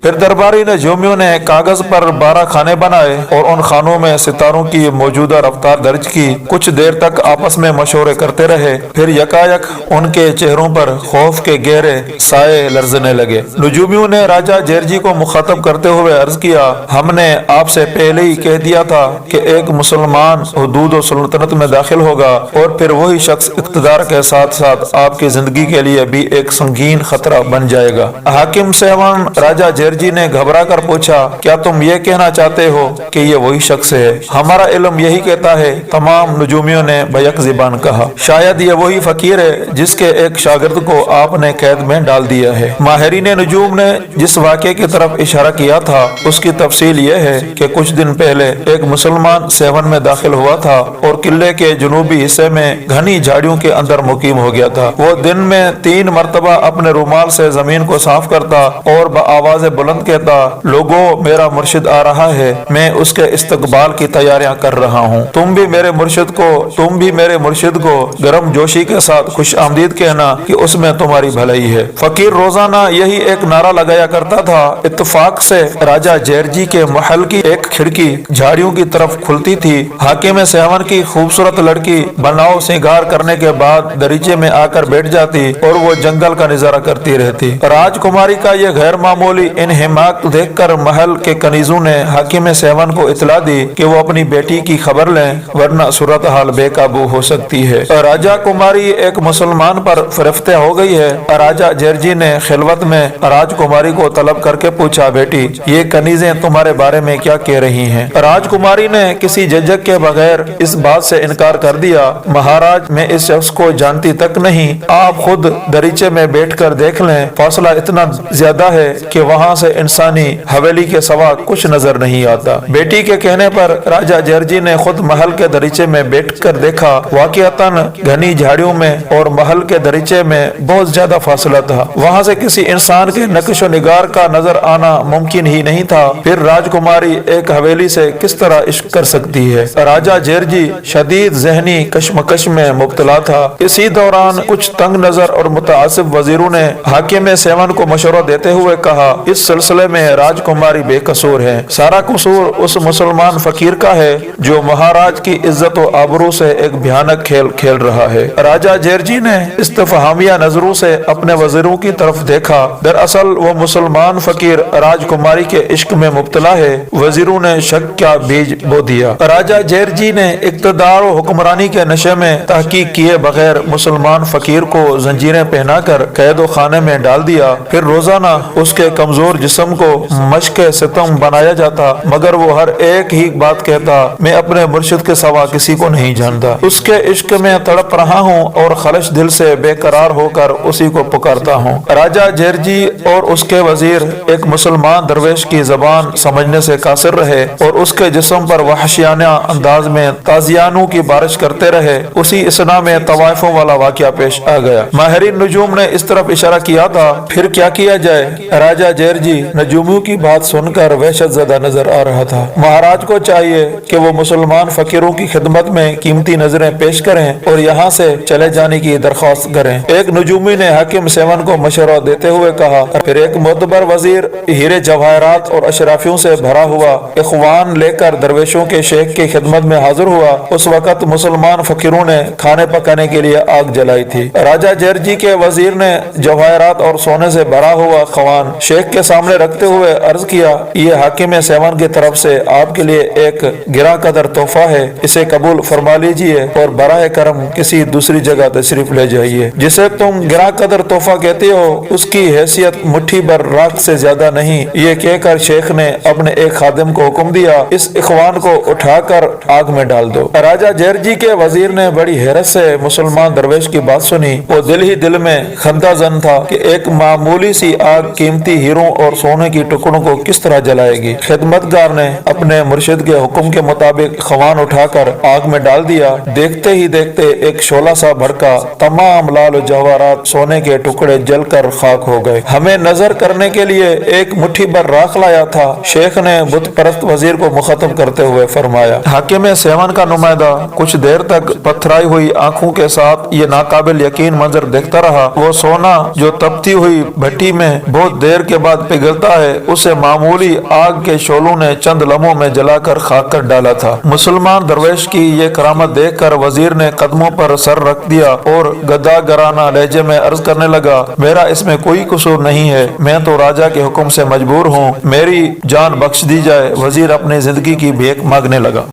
پھر درباری نجومیوں نے کاغذ پر 12 خانے بنائے اور ان خانوں میں ستاروں کی موجودہ رفتار درج کی۔ کچھ دیر تک آپس میں مشورے کرتے رہے، پھر یکایک ان کے چہروں پر خوف کے گہرے سائے لرزنے لگے۔ نجومیوں نے راجہ جیرجی کو مخاطب کرتے ہوئے عرض کیا، ہم نے آپ سے پہلے ہی کہہ دیا تھا کہ ایک مسلمان حدود و سلطنت میں داخل ہوگا اور پھر وہی شخص اقتدار کے ساتھ ساتھ آپ کی زندگی کے لیے بھی ایک سنگین خطرہ بن جائے گا۔ حاکم سیون راجہ جیرجی نے گھبرا کر پوچھا، کیا تم یہ کہنا چاہتے ہو کہ یہ وہی شخص ہے؟ ہمارا علم یہی کہتا ہے، تمام نجومیوں نے بیک زبان کہا۔ شاید یہ وہی فقیر ہے جس کے ایک شاگرد کو آپ نے قید میں ڈال دیا ہے۔ ماہرین نجوم نے جس واقعے کی طرف اشارہ کیا تھا اس کی تفصیل یہ ہے کہ کچھ دن پہلے ایک مسلمان سیون میں داخل ہوا تھا اور قلعے کے جنوبی حصے میں گھنی جھاڑیوں کے اندر مقیم ہو گیا تھا۔ وہ دن میں 3 مرتبہ اپنے رومال سے زمین کو صاف کرتا اور بآواز بلند کہتا، لوگو میرا مرشد آ رہا ہے، میں اس کے استقبال کی تیاریاں کر رہا ہوں، تم بھی میرے مرشد کو گرم جوشی کے ساتھ خوش آمدید کہنا کہ اس میں تمہاری بھلائی ہے۔ فقیر روزانہ یہی ایک نعرہ لگایا کرتا تھا۔ اتفاق سے راجہ جیرجی کے محل کی ایک کھڑکی جھاڑیوں کی طرف کھلتی تھی۔ حاکم سیون کی خوبصورت لڑکی بناؤ سنگار کرنے کے بعد دریچے میں آ کر بیٹھ جاتی اور وہ جنگل کا نظارہ کرتی رہتی۔ راجکماری کا یہ غیر معمولی انہماک دیکھ کر محل کے کنیزوں نے حاکم سیون کو اطلاع دی کہ وہ اپنی بیٹی کی خبر لیں ورنہ صورتحال بے قابو ہو سکتی ہے۔ راجہ کماری ایک مسلمان پر فریفتہ ہو گئی ہے۔ راجہ جیرجی نے خلوت میں راجکماری کو طلب کر کے پوچھا، بیٹی یہ کنیزیں تمہارے بارے میں کیا کہہ رہی ہیں؟ راجکماری نے کسی جھجک کے بغیر اس بات سے انکار کر دیا، مہاراج میں اس شخص کو جانتی تک نہیں، آپ خود دریچے میں بیٹھ کر دیکھ لیں، فاصلہ اتنا زیادہ ہے کہ وہاں سے انسانی حویلی کے سوا کچھ نظر نہیں آتا۔ بیٹی کے کہنے پر راجہ جیرجی نے خود محل کے دریچے میں بیٹھ کر دیکھا، واقعتاً گھنی جھاڑیوں میں اور محل کے دریچے میں بہت زیادہ فاصلہ تھا، وہاں سے کسی انسان کے نقش و نگار کا نظر آنا ممکن ہی نہیں تھا، پھر راجکماری ایک حویلی سے کس طرح عشق کر سکتی ہے؟ راجہ جیرجی شدید ذہنی کشمکش میں مبتلا تھا۔ اسی دوران کچھ تنگ نظر اور متعصب وزیروں نے حاکم سیون کو مشورہ دیتے ہوئے کہا، اس سلسلے میں راجکماری بے قصور ہے، سارا قصور اس مسلمان فقیر کا ہے جو مہاراج کی عزت و آبرو سے ایک بھیانک کھیل کھیل رہا ہے۔ راجہ جیرجی نے استفہامیہ نظروں سے اپنے وزیروں کی طرف دیکھا، دراصل وہ مسلمان فقیر راجکماری کے عشق میں مبتلا ہے۔ وزیروں نے شک کا بیج بو دیا۔ راجہ جیرجی نے اقتدار و حکمرانی کے نشے میں تحقیق کیے بغیر مسلمان فقیر کو زنجیریں پہنا کر قید و خانے میں ڈال دیا، پھر روزانہ اس کے کمزور جسم کو مشق ستم بنایا جاتا، مگر وہ ہر ایک ہی بات کہتا، میں اپنے مرشد کے سوا کسی کو نہیں جانتا، اس کے عشق میں تڑپ رہا ہوں اور خلش دل سے بے قرار ہو کر اسی کو پکارتا ہوں۔ راجہ جیرجی اور اس کے وزیر ایک مسلمان درویش کی زبان سمجھنے سے قاصر رہے اور اس کے جسم پر وحشیانہ انداز میں تازیانوں کی بارش کرتے رہے۔ اسی اثنا میں طوائفوں والا واقعہ پیش آ گیا۔ ماہرین نجوم نے اس طرف اشارہ کیا تھا، پھر کیا کیا جائے؟ راجہ جیرجی نجومیوں کی بات سن کر وحشت زدہ نظر آ رہا تھا۔ مہاراج کو چاہیے کہ وہ مسلمان فقیروں کی خدمت میں قیمتی نظریں پیش کریں اور یہاں سے چلے جانے کی درخواست کریں۔ ایک نجومی نے حاکم سیون کو مشورہ دیتے ہوئے کہا، پھر ایک معتبر وزیر ہیرے جواہرات اور اشرافیوں سے بھرا ہوا اخوان لے کر درویشوں کے شیخ کی خدمت میں حاضر ہوا۔ اس وقت مسلمان فقیروں نے کھانے پکانے کے لیے آگ جلائی تھی۔ راجہ جیرجی کے وزیر نے جواہرات اور سونے سے بھرا ہوا خوان شیخ کے سامنے رکھتے ہوئے عرض کیا، یہ حاکم سیون کی طرف سے آپ کے لیے ایک گراں قدر تحفہ ہے، اسے قبول فرما لیجئے اور براہ کرم کسی دوسری جگہ تشریف لے جائیے۔ جسے تم گراں قدر تحفہ کہتے ہو اس کی حیثیت مٹھی بھر راکھ سے زیادہ نہیں، یہ کہہ کر شیخ نے اپنے ایک خادم کو حکم دیا، اس اخوان کو اٹھا کر آگ میں ڈال دو۔ راجہ جیرجی کے وزیر نے بڑی حیرت سے مسلمان درویش کی بات سنی۔ وہ دل ہی دل میں خندہ زن تھا کہ ایک معمولی سی آگ قیمتی ہیروں اور سونے کی ٹکڑوں کو کس طرح جلائے گی۔ خدمتگار نے اپنے مرشد کے حکم کے مطابق خوان اٹھا کر آگ میں ڈال دیا۔ دیکھتے ہی دیکھتے ایک شعلہ سا بھڑکا، تمام لال و جواہرات سونے کے ٹکڑے جل کر خاک ہو گئے۔ ہمیں نظر کرنے کے لیے ایک مٹھی بھر راکھ لایا تھا، شیخ نے بت پرست وزیر کو مخاطب کرتے ہوئے فرمایا۔ حاکم سیون کا نمائندہ کچھ دیر تک پتھرائی ہوئی آنکھوں کے ساتھ یہ ناقابل یقین منظر دیکھتا رہا۔ وہ سونا جو تپتی ہوئی بھٹی میں بہت دیر کے بعد پگھلتا ہے اسے معمولی آگ کے شعلوں نے چند لمحوں میں جلا کر خاک کر ڈالا تھا۔ مسلمان درویش کی یہ کرامت دیکھ کر وزیر نے قدموں پر سر رکھ دیا اور گداگرانہ لہجے میں عرض کرنے لگا، میرا اس میں کوئی قصور نہیں ہے، میں تو راجا کے حکم سے مجبور ہوں، میری جان بخش دی جائے۔ وزیر اپنی زندگی کی بھیک مانگنے لگا۔